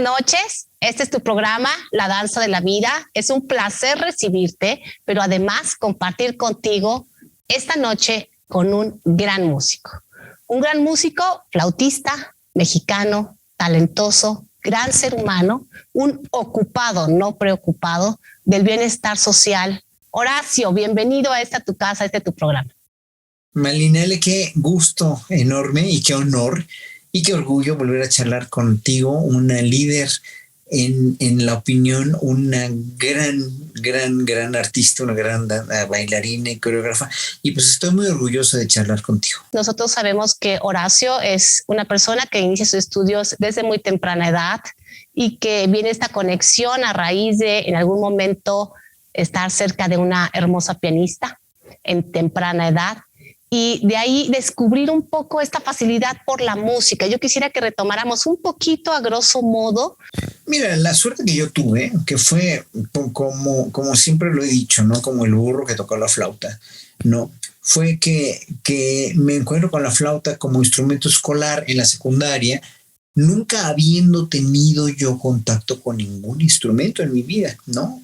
noches. Este es tu programa, La Danza de la Vida. Es un placer recibirte, pero además compartir contigo esta noche con un gran músico. Un gran músico, flautista, mexicano, talentoso, gran ser humano, un ocupado, no preocupado, del bienestar social. Horacio, bienvenido a esta tu casa, a este tu programa. Malinale, qué gusto enorme y qué honor y qué orgullo volver a charlar contigo, una líder en la opinión, una gran artista, una gran bailarina y coreógrafa, y pues estoy muy orgulloso de charlar contigo. Nosotros sabemos que Horacio es una persona que inicia sus estudios desde muy temprana edad y que viene esta conexión a raíz de en algún momento estar cerca de una hermosa pianista en temprana edad. Y de ahí descubrir un poco esta facilidad por la música. Yo quisiera que retomáramos un poquito a grosso modo. Mira, la suerte que yo tuve, que fue como siempre lo he dicho, ¿no? Como el burro que tocó la flauta, ¿no? Fue que me encuentro con la flauta como instrumento escolar en la secundaria, nunca habiendo tenido yo contacto con ningún instrumento en mi vida, ¿no?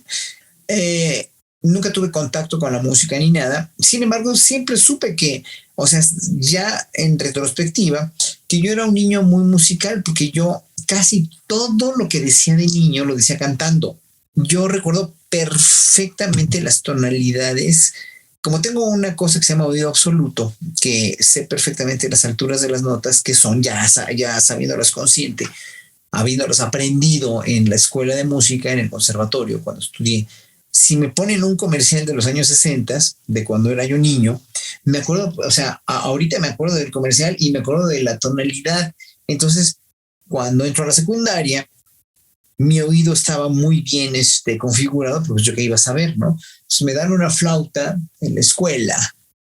Nunca tuve contacto con la música ni nada. Sin embargo, siempre supe que, o sea, ya en retrospectiva, que yo era un niño muy musical porque yo casi todo lo que decía de niño lo decía cantando. Yo recuerdo perfectamente las tonalidades. Como tengo una cosa que se llama oído absoluto, que sé perfectamente las alturas de las notas, que son ya sabiéndolas consciente, habiéndolas aprendido en la escuela de música, en el conservatorio, cuando estudié. Si me ponen un comercial de los años 60, de cuando era yo niño, me acuerdo, o sea, ahorita me acuerdo del comercial y me acuerdo de la tonalidad. Entonces, cuando entro a la secundaria, mi oído estaba muy bien configurado, porque yo qué iba a saber, ¿no? Entonces me dan una flauta en la escuela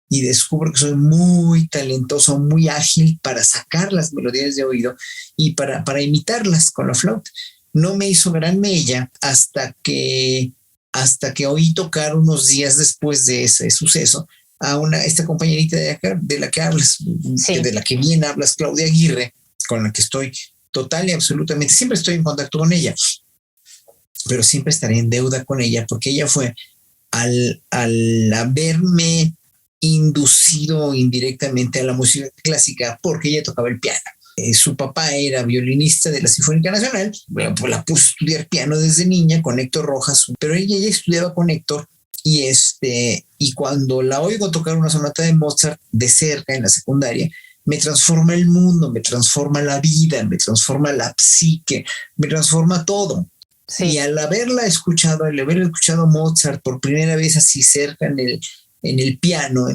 y descubro que soy muy talentoso, muy ágil para sacar las melodías de oído y para imitarlas con la flauta. No me hizo gran mella hasta que oí tocar unos días después de ese suceso a esta compañerita de la que hablas, sí, de la que bien hablas, Claudia Aguirre, con la que estoy total y absolutamente, siempre estoy en contacto con ella, pero siempre estaré en deuda con ella porque ella fue al haberme inducido indirectamente a la música clásica porque ella tocaba el piano. Su papá era violinista de la Sinfónica Nacional, bueno, pues la puso a estudiar piano desde niña con Héctor Rojas, pero ella ya estudiaba con Héctor y cuando la oigo tocar una sonata de Mozart de cerca en la secundaria, me transforma el mundo, me transforma la vida, me transforma la psique, me transforma todo. Sí. Y al haber escuchado Mozart por primera vez así cerca en el piano,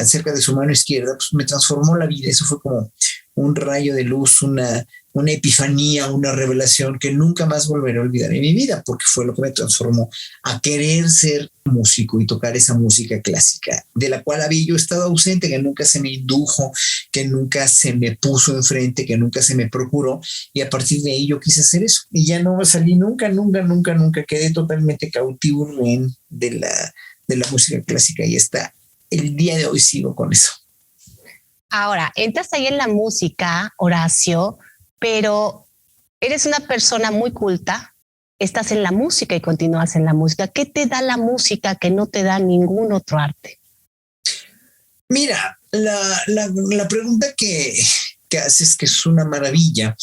cerca de su mano izquierda, pues me transformó la vida. Eso fue como un rayo de luz, una epifanía, una revelación que nunca más volveré a olvidar en mi vida, porque fue lo que me transformó a querer ser músico y tocar esa música clásica, de la cual había yo estado ausente, que nunca se me indujo, que nunca se me puso enfrente, que nunca se me procuró, y a partir de ahí yo quise hacer eso. Y ya no salí nunca, quedé totalmente cautivo de la música clásica y hasta el día de hoy sigo con eso. Ahora, entras ahí en la música, Horacio, pero eres una persona muy culta, estás en la música y continúas en la música. ¿Qué te da la música que no te da ningún otro arte? Mira, la pregunta que haces que es una maravilla,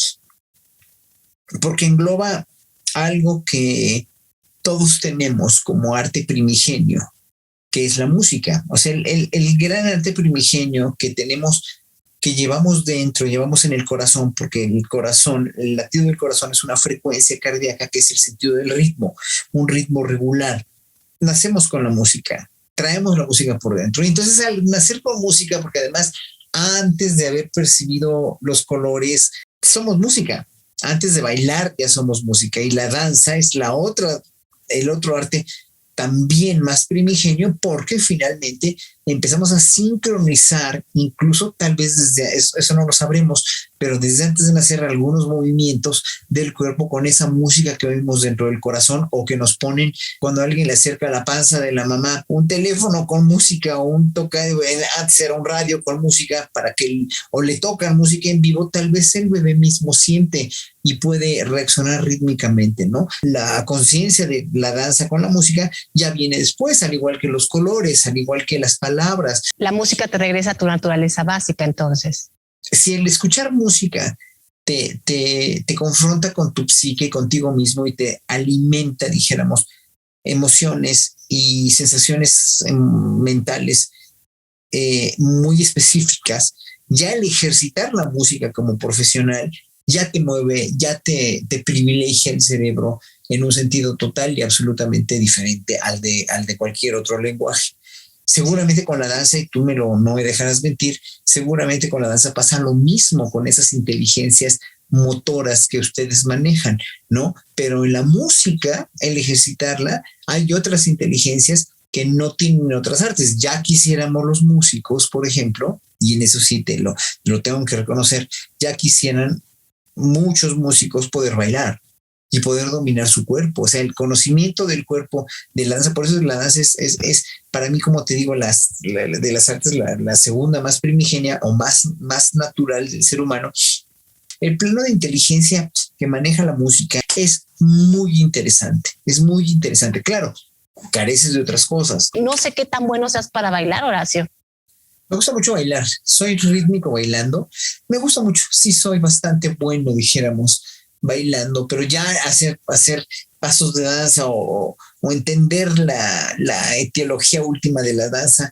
porque engloba algo que todos tenemos como arte primigenio, que es la música. O sea, el gran arte primigenio que tenemos, que llevamos dentro, llevamos en el corazón, porque el latido del corazón es una frecuencia cardíaca que es el sentido del ritmo, un ritmo regular. Nacemos con la música, traemos la música por dentro. Y entonces al nacer con música, porque además antes de haber percibido los colores, somos música. Antes de bailar ya somos música, y la danza es el otro arte también más primigenio, porque finalmente empezamos a sincronizar, incluso tal vez desde eso no lo sabremos, pero desde antes de nacer algunos movimientos del cuerpo con esa música que oímos dentro del corazón o que nos ponen cuando alguien le acerca a la panza de la mamá un teléfono con música o un antes era un radio con música o le tocan música en vivo, tal vez el bebé mismo siente y puede reaccionar rítmicamente, ¿no? La conciencia de la danza con la música ya viene después, al igual que los colores, al igual que las palabras. La música te regresa a tu naturaleza básica, entonces. Si el escuchar música te confronta con tu psique, contigo mismo y te alimenta, dijéramos, emociones y sensaciones mentales muy específicas, ya el ejercitar la música como profesional ya te mueve, ya te privilegia el cerebro en un sentido total y absolutamente diferente al de cualquier otro lenguaje. Seguramente con la danza, y tú no me dejarás mentir, seguramente con la danza pasa lo mismo con esas inteligencias motoras que ustedes manejan, ¿no? Pero en la música, el ejercitarla, hay otras inteligencias que no tienen otras artes. Ya quisiéramos los músicos, por ejemplo, y en eso sí lo tengo que reconocer, ya quisieran muchos músicos poder bailar y poder dominar su cuerpo, o sea, el conocimiento del cuerpo de la danza. Por eso la danza es para mí, como te digo, de las artes, la segunda más primigenia o más natural del ser humano. El plano de inteligencia que maneja la música es muy interesante, Claro, careces de otras cosas. No sé qué tan bueno seas para bailar, Horacio. Me gusta mucho bailar, soy rítmico bailando, me gusta mucho, sí soy bastante bueno, dijéramos, bailando, pero ya hacer pasos de danza o entender la etiología última de la danza,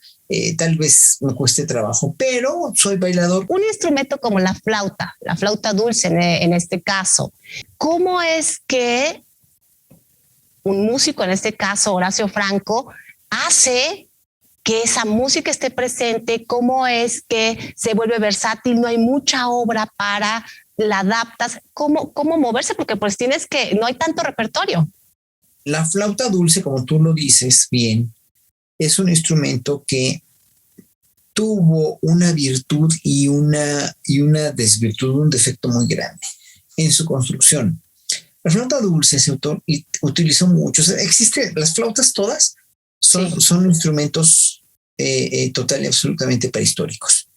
tal vez me cueste trabajo, pero soy bailador. Un instrumento como la flauta dulce en este caso, ¿cómo es que un músico, en este caso Horacio Franco, hace que esa música esté presente? ¿Cómo es que se vuelve versátil? No hay mucha obra para la adaptas. ¿Cómo moverse? Porque pues no hay tanto repertorio. La flauta dulce, como tú lo dices bien, es un instrumento que tuvo una virtud y una desvirtud, un defecto muy grande en su construcción. La flauta dulce se utilizó mucho. O sea, las flautas todas son instrumentos total y absolutamente prehistóricos,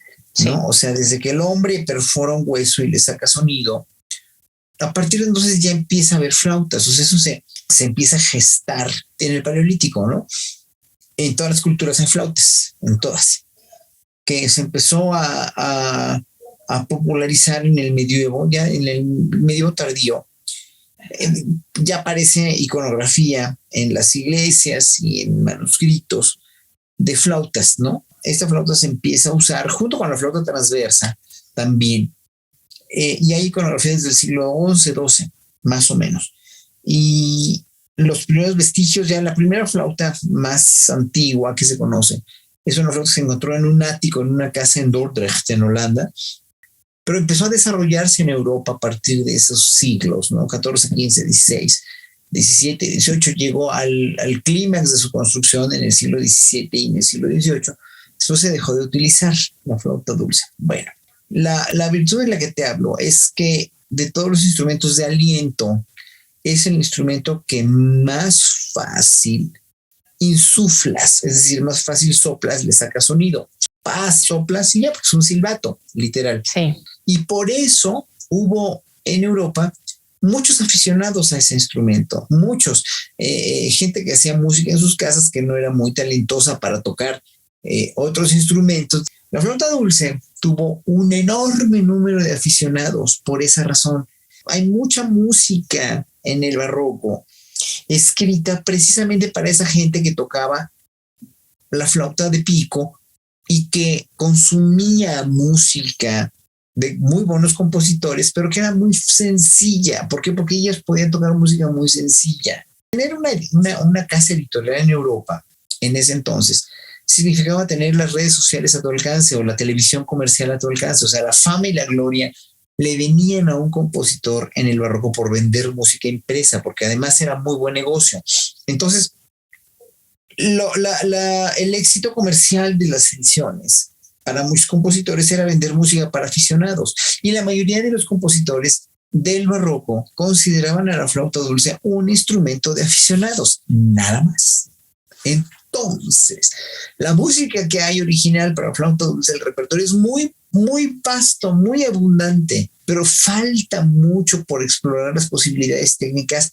¿no? Sí. O sea, desde que el hombre perfora un hueso y le saca sonido, a partir de entonces ya empieza a haber flautas. O sea, eso se empieza a gestar en el Paleolítico, ¿no? En todas las culturas hay flautas, en todas, que se empezó a popularizar en el medievo, ya en el medievo tardío. Ya aparece iconografía en las iglesias y en manuscritos de flautas, ¿no? Esta flauta se empieza a usar junto con la flauta transversa también. Y hay iconografía desde el siglo XI, XII, más o menos. Y los primeros vestigios, ya la primera flauta más antigua que se conoce, es una flauta que se encontró en un ático, en una casa en Dordrecht, en Holanda, pero empezó a desarrollarse en Europa a partir de esos siglos, ¿no? 14, 15, 16, 17, 18, llegó al clímax de su construcción en el siglo XVII y en el siglo XVIII. Después se dejó de utilizar la flauta dulce. Bueno, la virtud de la que te hablo es que de todos los instrumentos de aliento, es el instrumento que más fácil insuflas, es decir, más fácil soplas, le sacas sonido. Soplas y ya, pues es un silbato, literal. Sí. Y por eso hubo en Europa muchos aficionados a ese instrumento, muchos, gente que hacía música en sus casas que no era muy talentosa para tocar otros instrumentos. La flauta dulce tuvo un enorme número de aficionados por esa razón. Hay mucha música en el barroco escrita precisamente para esa gente que tocaba la flauta de pico y que consumía música de muy buenos compositores, pero que era muy sencilla. ¿Por qué? Porque ellas podían tocar música muy sencilla. Tener una casa editorial en Europa en ese entonces significaba tener las redes sociales a tu alcance o la televisión comercial a tu alcance. O sea, la fama y la gloria le venían a un compositor en el barroco por vender música impresa, porque además era muy buen negocio. Entonces, el éxito comercial de las ediciones para muchos compositores era vender música para aficionados. Y la mayoría de los compositores del barroco consideraban a la flauta dulce un instrumento de aficionados, nada más. Entonces, la música que hay original para flauta dulce, el repertorio es muy, muy vasto, muy abundante, pero falta mucho por explorar las posibilidades técnicas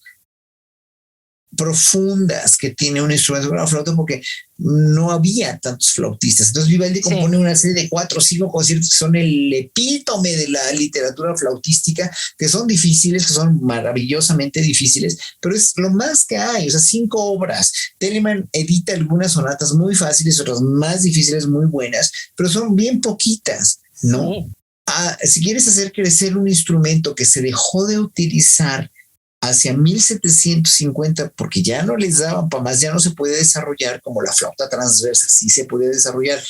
profundas que tiene un instrumento como la flauta, porque no había tantos flautistas. Entonces Vivaldi compone una serie de 4 o 5 conciertos que son el epítome de la literatura flautística, que son difíciles, que son maravillosamente difíciles, pero es lo más que hay. O sea, 5 obras. Telemann edita algunas sonatas muy fáciles, otras más difíciles, muy buenas, pero son bien poquitas, ¿no? Sí. Si quieres hacer crecer un instrumento que se dejó de utilizar hacia 1750, porque ya no les daban para más, ya no se puede desarrollar como la flauta transversa, sí se puede desarrollar.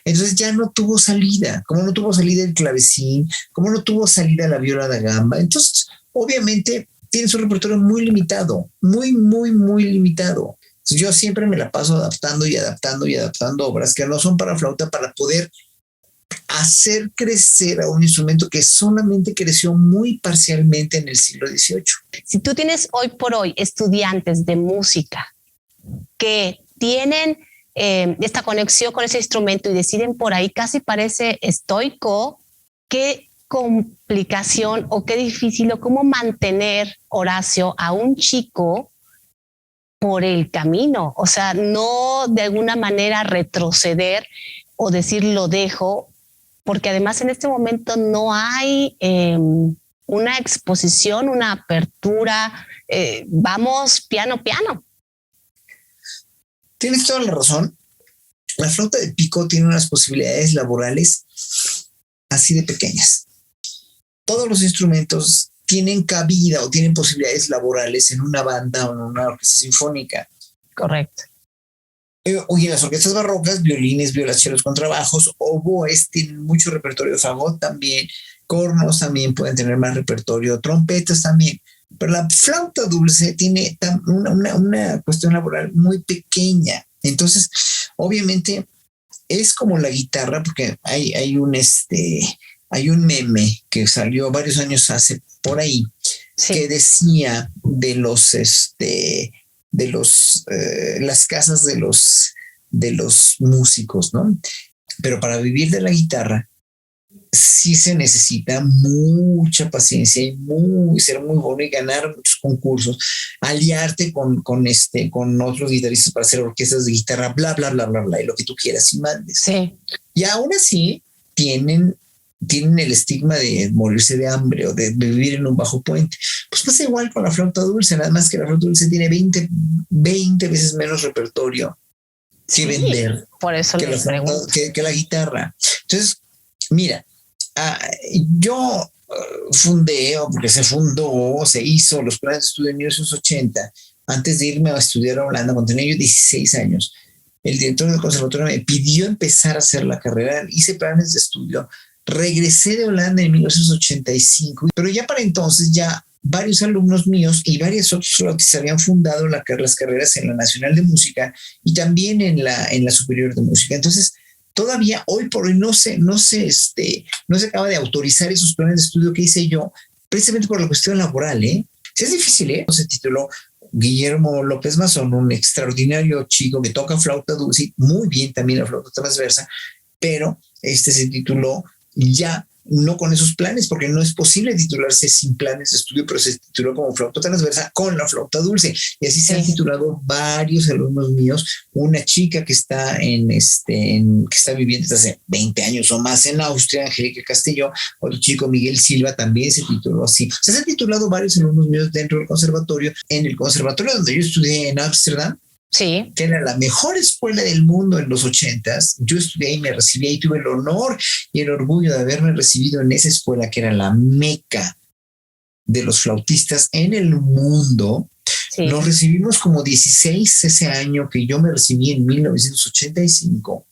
Entonces ya no tuvo salida, como no tuvo salida el clavecín, como no tuvo salida la viola da gamba. Entonces, obviamente, tiene su repertorio muy limitado, muy, muy, muy limitado. Entonces, yo siempre me la paso adaptando y adaptando y adaptando obras que no son para flauta para poder hacer crecer a un instrumento que solamente creció muy parcialmente en el siglo XVIII. Si tú tienes hoy por hoy estudiantes de música que tienen esta conexión con ese instrumento y deciden por ahí, casi parece estoico, qué complicación o qué difícil o cómo mantener, Horacio, a un chico por el camino. O sea, no de alguna manera retroceder o decir lo dejo, porque además en este momento no hay una exposición, una apertura, vamos piano, piano. Tienes toda la razón. La flauta de pico tiene unas posibilidades laborales así de pequeñas. Todos los instrumentos tienen cabida o tienen posibilidades laborales en una banda o en una orquesta sinfónica. Correcto. Oye, las orquestas barrocas, violines, violonchelos, contrabajos, oboes tienen mucho repertorio, fagot también, cornos también pueden tener más repertorio, trompetas también, pero la flauta dulce tiene una cuestión laboral muy pequeña. Entonces, obviamente, es como la guitarra, porque hay un meme que salió varios años hace por ahí, sí, que decía las casas de los músicos, ¿no? Pero para vivir de la guitarra sí se necesita mucha paciencia y ser muy bueno y ganar muchos concursos, aliarte con otros guitarristas para hacer orquestas de guitarra, bla, bla, bla, bla, bla, y lo que tú quieras y mandes. Sí. Y aún así tienen el estigma de morirse de hambre o de vivir en un bajo puente. Pues pasa igual con la flauta dulce, nada más que la flauta dulce tiene 20 veces menos repertorio que vender, por eso que la guitarra. Entonces, mira, yo fundé, o porque se hizo los planes de estudio en 1980, antes de irme a estudiar a Holanda, cuando tenía yo 16 años. El director del conservatorio me pidió empezar a hacer la carrera, hice planes de estudio, regresé de Holanda en 1985, pero ya para entonces ya varios alumnos míos y varios otros flautistas habían fundado las carreras en la Nacional de Música y también en la Superior de Música. Entonces, todavía hoy por hoy no se acaba de autorizar esos planes de estudio que hice yo, precisamente por la cuestión laboral, ¿eh? Sí, es difícil, ¿eh? Se tituló Guillermo López Mazón, un extraordinario chico que toca flauta dulce, muy bien también la flauta transversa, pero se tituló ya no con esos planes, porque no es posible titularse sin planes de estudio, pero se tituló como flauta transversa con la flauta dulce. Y así se han titulado varios alumnos míos. Una chica que está que está viviendo desde hace 20 años o más en Austria, Angélica Castillo, otro chico, Miguel Silva, también se tituló así. O sea, se han titulado varios alumnos míos dentro del conservatorio. En el conservatorio donde yo estudié en Ámsterdam, sí, que era la mejor escuela del mundo en los 80s. Yo estudié y me recibí y tuve el honor y el orgullo de haberme recibido en esa escuela que era la meca de los flautistas en el mundo. Sí. Nos recibimos como 16 ese año que yo me recibí en 1985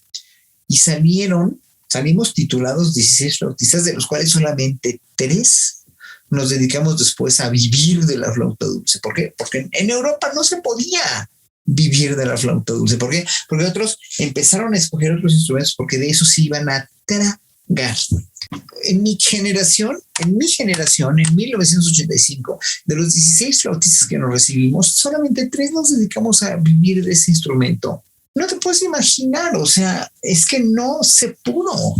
y salimos titulados 16 flautistas, de los cuales solamente 3 nos dedicamos después a vivir de la flauta dulce. ¿Por qué? Porque en Europa no se podía. vivir de la flauta dulce. ¿Por qué? Porque otros empezaron a escoger otros instrumentos porque de eso se iban a tragar. En mi generación, en 1985, de los 16 flautistas que nos recibimos, solamente 3 nos dedicamos a vivir de ese instrumento. No te puedes imaginar, o sea, es que no se pudo.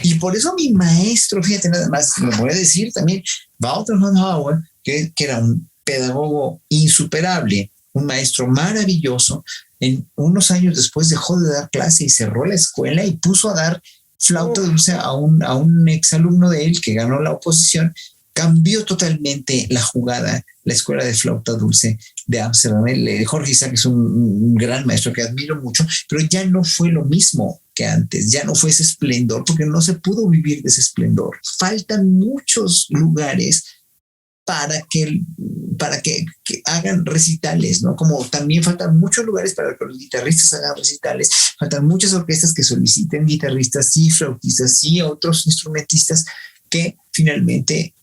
Y por eso mi maestro, fíjate nada más, lo voy a decir también, Wouter von Hauer, que era un pedagogo insuperable, un maestro maravilloso, en unos años después dejó de dar clase y cerró la escuela y puso a dar flauta dulce a un exalumno de él que ganó la oposición. Cambió totalmente la jugada, la escuela de flauta dulce de Ámsterdam. Jorge Isaac es un gran maestro que admiro mucho, pero ya no fue lo mismo que antes, ya no fue ese esplendor, porque no se pudo vivir de ese esplendor. Faltan muchos lugares para que hagan recitales, ¿no? Como también faltan muchos lugares para que los guitarristas hagan recitales, faltan muchas orquestas que soliciten guitarristas y flautistas y otros instrumentistas que finalmente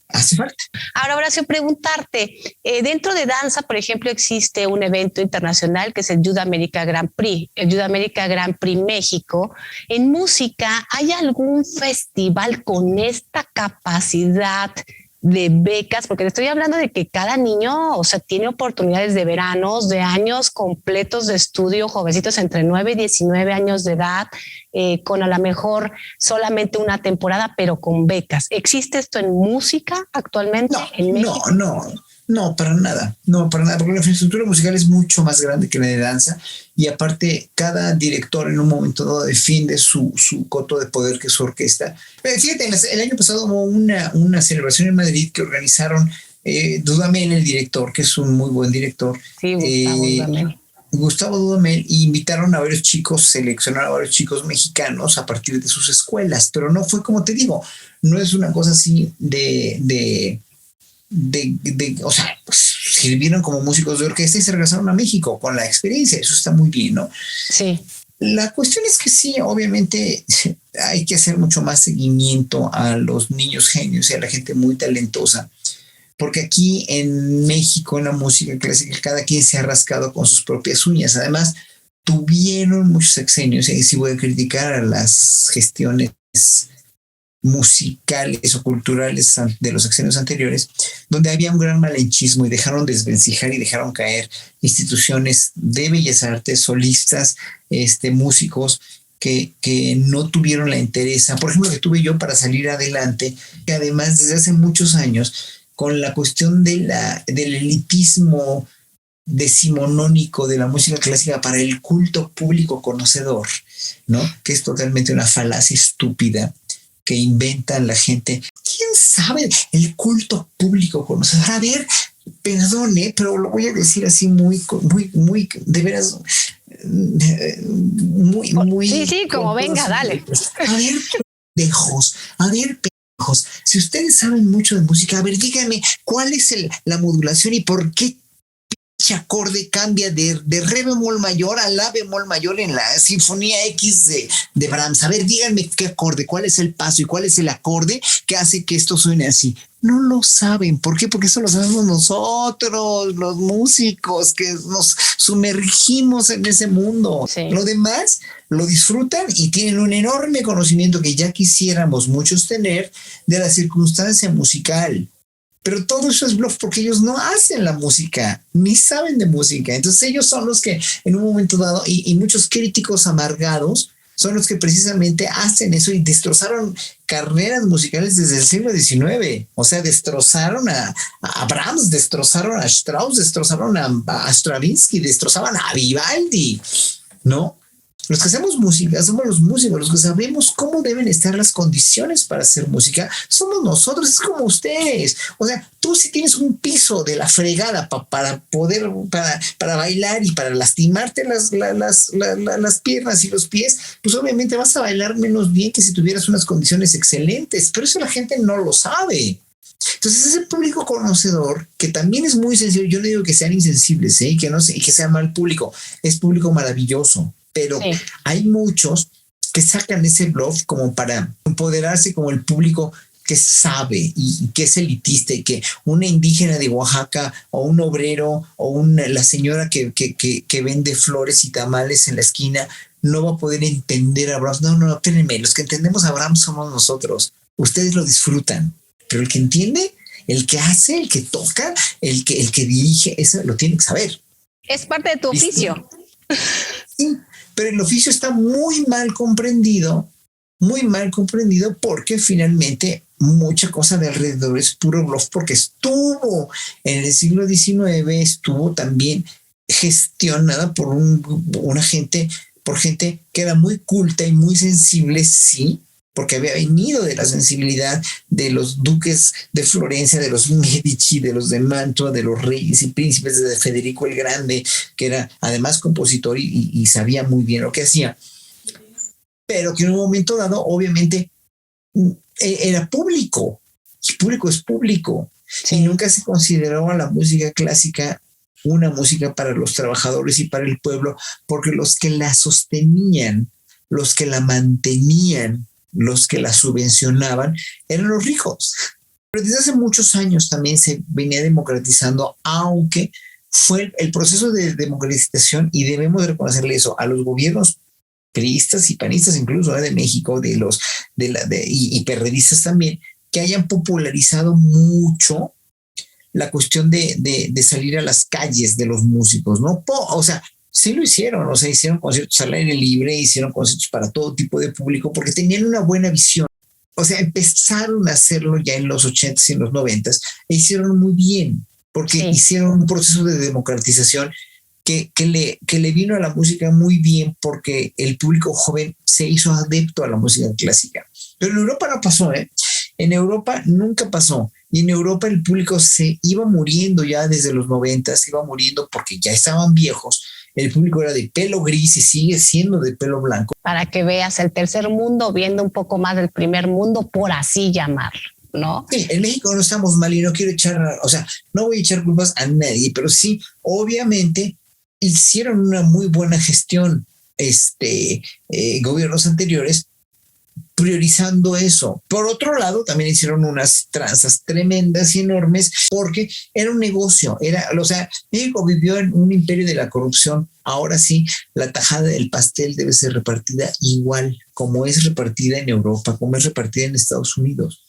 hace falta. Ahora, Horacio, preguntarte, dentro de danza, por ejemplo, existe un evento internacional que es el Youth America Grand Prix, el Youth America Grand Prix México. En música, ¿hay algún festival con esta capacidad de becas? Porque te estoy hablando de que cada niño, o sea, tiene oportunidades de veranos, de años completos de estudio, jovencitos entre 9 y 19 años de edad, con a lo mejor solamente una temporada, pero con becas. ¿Existe esto en música actualmente en México? No, para nada, porque la infraestructura musical es mucho más grande que la de danza y aparte cada director en un momento dado defiende su coto de poder que es su orquesta. Pero fíjate, el año pasado hubo una celebración en Madrid que organizaron Dudamel, el director, que es un muy buen director. Sí, Gustavo Dudamel, y invitaron a varios chicos, seleccionaron a varios chicos mexicanos a partir de sus escuelas, pero no fue como te digo, no es una cosa así o sea, pues, sirvieron como músicos de orquesta y se regresaron a México con la experiencia. Eso está muy bien, ¿no? Sí. La cuestión es que sí, obviamente hay que hacer mucho más seguimiento a los niños genios y a la gente muy talentosa, porque aquí en México, en la música clásica, cada quien se ha rascado con sus propias uñas. Además, tuvieron muchos sexenios, y sí voy a criticar a las gestiones musicales o culturales de los sexenios anteriores, donde había un gran malenchismo y dejaron desvencijar y dejaron caer instituciones de bellas artes, solistas, músicos que no tuvieron la entereza, por ejemplo, que tuve yo para salir adelante, que además desde hace muchos años, con la cuestión del elitismo decimonónico de la música clásica para el culto público conocedor, ¿no? Que es totalmente una falacia estúpida que inventan la gente. ¿Quién sabe? El culto público conocedor. A ver, perdone, pero lo voy a decir así muy, de veras, muy. Sí, como venga, dale. A ver, pendejos, si ustedes saben mucho de música, a ver, díganme, ¿cuál es la modulación y por qué acorde cambia de re bemol mayor a la bemol mayor en la Sinfonía X de Brahms? A ver, díganme qué acorde, cuál es el paso y cuál es el acorde que hace que esto suene así. No lo saben. ¿Por qué? Porque eso lo sabemos nosotros, los músicos, que nos sumergimos en ese mundo. Sí. Lo demás lo disfrutan y tienen un enorme conocimiento que ya quisiéramos muchos tener de la circunstancia musical. Pero todo eso es bluff porque ellos no hacen la música, ni saben de música. Entonces ellos son los que en un momento dado, y muchos críticos amargados, son los que precisamente hacen eso y destrozaron carreras musicales desde el siglo XIX. O sea, destrozaron a Brahms, destrozaron a Strauss, destrozaron a Stravinsky, destrozaban a Vivaldi, ¿no? Los que hacemos música somos los músicos, los que sabemos cómo deben estar las condiciones para hacer música, somos nosotros, es como ustedes. O sea, tú si tienes un piso de la fregada para poder, para bailar y para lastimarte las piernas y los pies, pues obviamente vas a bailar menos bien que si tuvieras unas condiciones excelentes, pero eso la gente no lo sabe. Entonces ese público conocedor, que también es muy sensible, yo no digo que sean insensibles, y que sea mal público, es público maravilloso. Pero sí, hay muchos que sacan ese bluff como para empoderarse como el público que sabe y que es elitista y que una indígena de Oaxaca o un obrero o la señora que vende flores y tamales en la esquina no va a poder entender a Brahms. No, espérenme, los que entendemos a Brahms somos nosotros. Ustedes lo disfrutan, pero el que entiende, el que hace, el que toca, el que dirige, eso lo tiene que saber. Es parte de tu oficio. Sí, pero el oficio está muy mal comprendido porque finalmente mucha cosa de alrededor es puro bluff, porque estuvo en el siglo XIX, estuvo también gestionada por gente que era muy culta y muy sensible, sí, porque había venido de la sensibilidad de los duques de Florencia, de los Medici, de los de Mantua, de los reyes y príncipes de Federico el Grande, que era además compositor y sabía muy bien lo que hacía, pero que en un momento dado obviamente era público, y público es público, sí. Y nunca se consideró a la música clásica una música para los trabajadores y para el pueblo, porque los que la sostenían, los que la mantenían, los que la subvencionaban eran los ricos. Pero desde hace muchos años también se venía democratizando, aunque fue el proceso de democratización, y debemos reconocerle eso a los gobiernos priistas y panistas incluso de México, y perredistas también, que hayan popularizado mucho la cuestión de salir a las calles de los músicos, ¿no? O sea, sí lo hicieron, o sea, hicieron conciertos al aire libre, hicieron conciertos para todo tipo de público, porque tenían una buena visión. O sea, empezaron a hacerlo ya en los 80s y en los 90s, e hicieron muy bien, porque hicieron un proceso de democratización que le vino a la música muy bien, porque el público joven se hizo adepto a la música clásica. Pero en Europa no pasó, ¿eh? En Europa nunca pasó. Y en Europa el público se iba muriendo ya desde los 90, se iba muriendo porque ya estaban viejos. El público era de pelo gris y sigue siendo de pelo blanco. Para que veas el tercer mundo viendo un poco más del primer mundo, por así llamarlo, ¿no? Sí, en México no estamos mal y no quiero no voy a echar culpas a nadie, pero sí, obviamente hicieron una muy buena gestión gobiernos anteriores, priorizando eso. Por otro lado, también hicieron unas tranzas tremendas y enormes, porque era un negocio. México vivió en un imperio de la corrupción. Ahora sí, la tajada del pastel debe ser repartida igual como es repartida en Europa, como es repartida en Estados Unidos.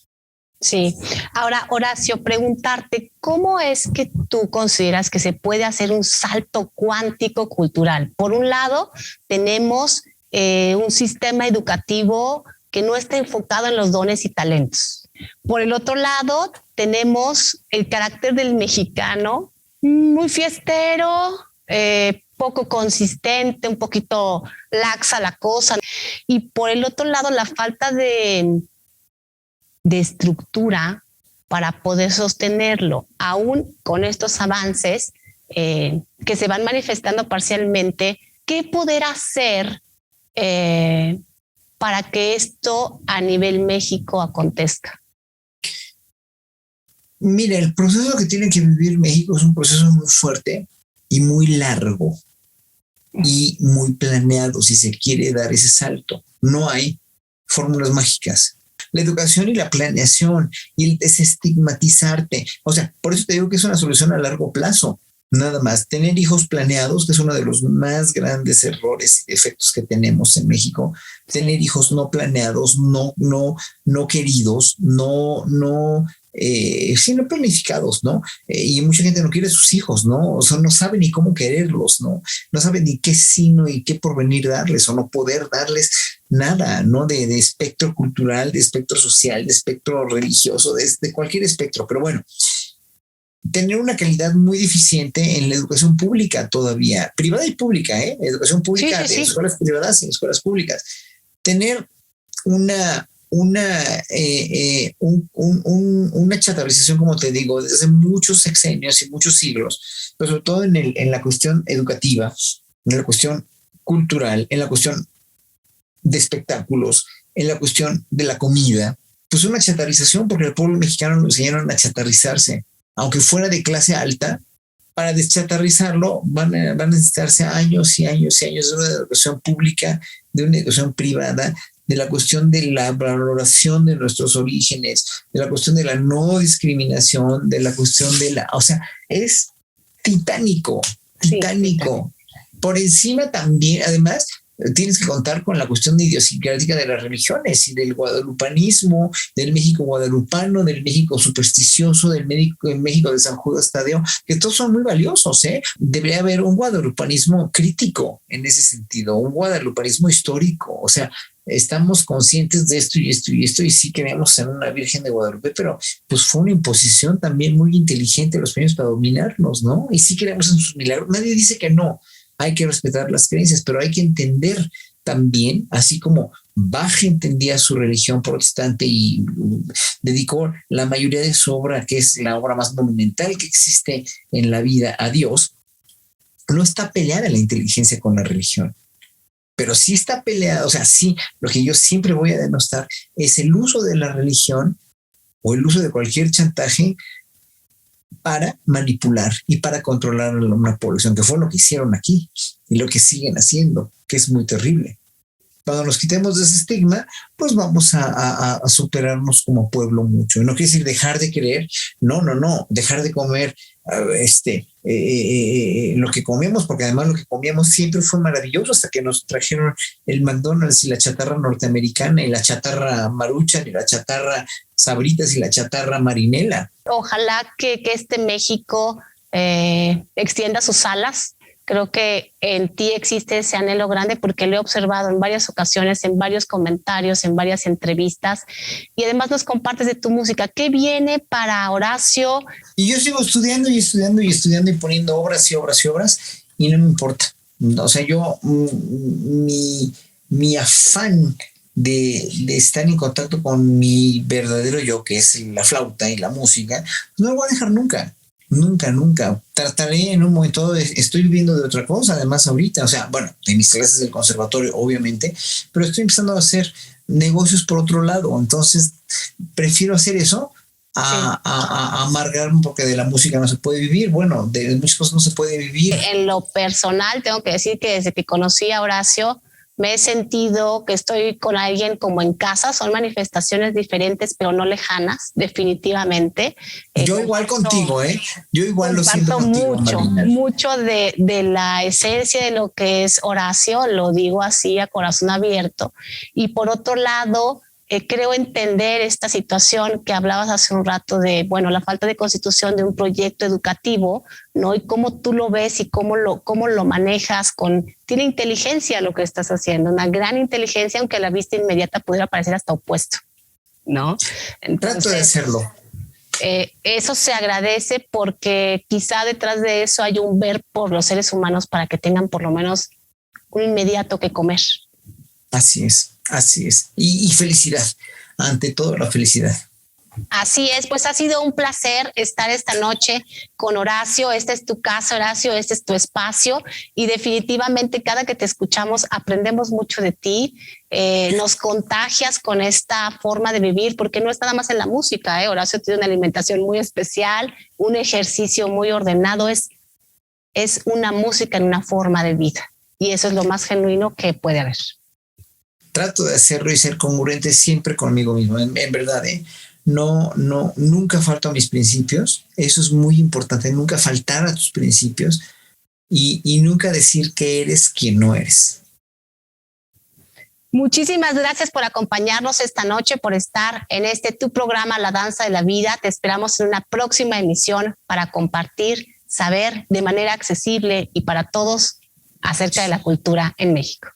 Sí. Ahora, Horacio, preguntarte, ¿cómo es que tú consideras que se puede hacer un salto cuántico cultural? Por un lado, tenemos un sistema educativo que no está enfocado en los dones y talentos. Por el otro lado, tenemos el carácter del mexicano, muy fiestero, poco consistente, un poquito laxa la cosa. Y por el otro lado, la falta de estructura para poder sostenerlo, aún con estos avances que se van manifestando parcialmente. ¿Qué poder hacer para que esto a nivel México acontezca? Mira, el proceso que tiene que vivir México es un proceso muy fuerte y muy largo y muy planeado si se quiere dar ese salto. No hay fórmulas mágicas. La educación y la planeación y el desestigmatizarte. O sea, por eso te digo que es una solución a largo plazo. Nada más, tener hijos planeados, que es uno de los más grandes errores y defectos que tenemos en México. Tener hijos no planeados, no queridos, no planificados, ¿no? Y mucha gente no quiere a sus hijos, ¿no? O sea, no sabe ni cómo quererlos, ¿no? No sabe ni qué sino y qué porvenir darles, o no poder darles nada, ¿no? De espectro cultural, de espectro social, de espectro religioso, de cualquier espectro. Pero bueno, tener una calidad muy deficiente en la educación pública todavía, privada y pública, educación pública, sí. Escuelas privadas y escuelas públicas. Tener una chatarrización, como te digo, desde hace muchos sexenios y muchos siglos, pero sobre todo en la cuestión educativa, en la cuestión cultural, en la cuestión de espectáculos, en la cuestión de la comida, pues una chatarrización, porque el pueblo mexicano nos enseñaron a chatarrizarse. Aunque fuera de clase alta, para deschatarrizarlo van a necesitarse años y años y años de una educación pública, de una educación privada, de la cuestión de la valoración de nuestros orígenes, de la cuestión de la no discriminación, de la cuestión de la, o sea, es titánico, titánico. Sí. Por encima también, además, tienes que contar con la cuestión de idiosincrática de las religiones y del guadalupanismo, del México guadalupano, del México supersticioso, del México de San Judas Tadeo, que todos son muy valiosos, ¿eh? Debería haber un guadalupanismo crítico en ese sentido, un guadalupanismo histórico, o sea, estamos conscientes de esto y esto y esto, y sí creemos en una Virgen de Guadalupe, pero pues fue una imposición también muy inteligente de los españoles para dominarnos, ¿no? Y sí creemos en sus milagros, nadie dice que no. Hay que respetar las creencias, pero hay que entender también, así como Bach entendía su religión protestante y dedicó la mayoría de su obra, que es la obra más monumental que existe en la vida, a Dios, no está peleada la inteligencia con la religión, pero sí está peleada, o sea, sí, lo que yo siempre voy a denostar es el uso de la religión o el uso de cualquier chantaje para manipular y para controlar a una población, que fue lo que hicieron aquí y lo que siguen haciendo, que es muy terrible. Cuando nos quitemos de ese estigma, pues vamos a superarnos como pueblo mucho. No quiere decir dejar de creer, no, dejar de comer lo que comemos, porque además lo que comíamos siempre fue maravilloso hasta que nos trajeron el McDonald's y la chatarra norteamericana y la chatarra Maruchan y la chatarra Sabritas y la chatarra Marinela. Ojalá que este México extienda sus alas. Creo que en ti existe ese anhelo grande porque lo he observado en varias ocasiones, en varios comentarios, en varias entrevistas, y además nos compartes de tu música. ¿Qué viene para Horacio? Y yo sigo estudiando y estudiando y estudiando y poniendo obras y obras y obras, y no me importa. O sea, yo, mi afán de estar en contacto con mi verdadero yo, que es la flauta y la música, no lo voy a dejar nunca. Nunca. Trataré en un momento, estoy viviendo de otra cosa, además ahorita, o sea, bueno, de mis clases del conservatorio, obviamente, pero estoy empezando a hacer negocios por otro lado, entonces prefiero hacer eso a amargarme porque de la música no se puede vivir. Bueno, de muchas cosas no se puede vivir. En lo personal, tengo que decir que desde que conocí a Horacio, me he sentido que estoy con alguien como en casa. Son manifestaciones diferentes, pero no lejanas, definitivamente. Yo igual contigo, ¿eh? Yo igual lo siento contigo, mucho de la esencia de lo que es Horacio, lo digo así a corazón abierto. Y por otro lado, creo entender esta situación que hablabas hace un rato de, bueno, la falta de constitución de un proyecto educativo, ¿no? Y cómo tú lo ves y cómo lo manejas tiene inteligencia lo que estás haciendo, una gran inteligencia, aunque a la vista inmediata pudiera parecer hasta opuesto, ¿no? Entonces, trato de hacerlo. Eso se agradece porque quizá detrás de eso hay un ver por los seres humanos para que tengan por lo menos un inmediato que comer. Así es. Y felicidad, ante todo la felicidad. Así es, pues ha sido un placer estar esta noche con Horacio. Esta es tu casa, Horacio, este es tu espacio y definitivamente cada que te escuchamos aprendemos mucho de ti, nos contagias con esta forma de vivir, porque no es nada más en la música, Horacio tiene una alimentación muy especial, un ejercicio muy ordenado, es una música en una forma de vida y eso es lo más genuino que puede haber. Trato de hacerlo y ser congruente siempre conmigo mismo, en verdad, No, nunca falto a mis principios. Eso es muy importante, nunca faltar a tus principios y nunca decir que eres quien no eres. Muchísimas gracias por acompañarnos esta noche, por estar en tu programa La Danza de la Vida. Te esperamos en una próxima emisión para compartir, saber de manera accesible y para todos acerca de la cultura en México.